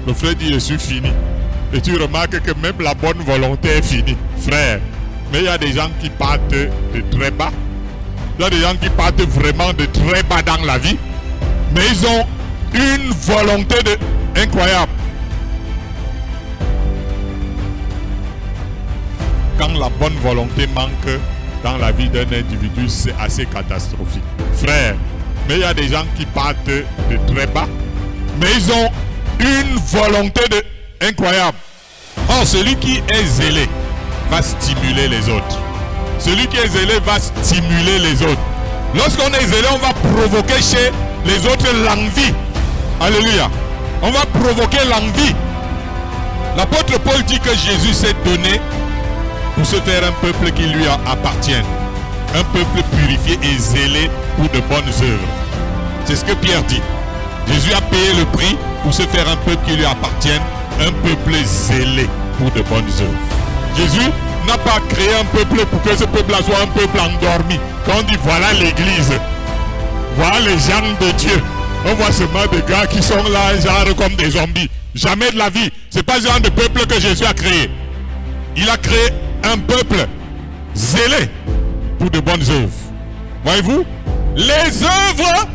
Le frère dit, je suis fini. Et tu remarques que même la bonne volonté est finie. Frère, mais il y a des gens qui partent de très bas. Il y a des gens qui partent vraiment de très bas dans la vie. Mais ils ont une volonté incroyable. Quand la bonne volonté manque dans la vie d'un individu, c'est assez catastrophique. Frère, mais il y a des gens qui partent de très bas. Mais ils ont une volonté incroyable. Or, celui qui est zélé va stimuler les autres. Celui qui est zélé va stimuler les autres. Lorsqu'on est zélé, on va provoquer chez les autres l'envie. Alléluia. On va provoquer l'envie. L'apôtre Paul dit que Jésus s'est donné pour se faire un peuple qui lui appartient. Un peuple purifié et zélé pour de bonnes œuvres. C'est ce que Pierre dit. Jésus a payé le prix pour se faire un peuple qui lui appartienne, un peuple zélé pour de bonnes œuvres. Jésus n'a pas créé un peuple pour que ce peuple-là soit un peuple endormi. Quand on dit voilà l'église, voilà les gens de Dieu, on voit seulement des gars qui sont là genre comme des zombies. Jamais de la vie. C'est pas ce genre de peuple que Jésus a créé. Il a créé un peuple zélé pour de bonnes œuvres. Voyez-vous? Les œuvres.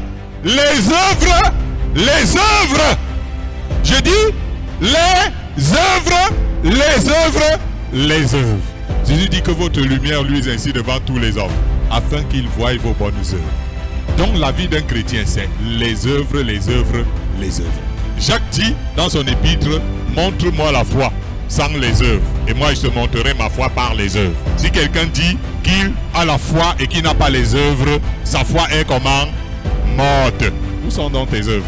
Je dis les œuvres. Jésus dit que votre lumière luise ainsi devant tous les hommes, afin qu'ils voient vos bonnes œuvres. Donc la vie d'un chrétien, c'est les œuvres. Jacques dit dans son épître, montre-moi la foi sans les œuvres, et moi je te montrerai ma foi par les œuvres. Si quelqu'un dit qu'il a la foi et qu'il n'a pas les œuvres, sa foi est comment? Morte. Où sont donc tes œuvres?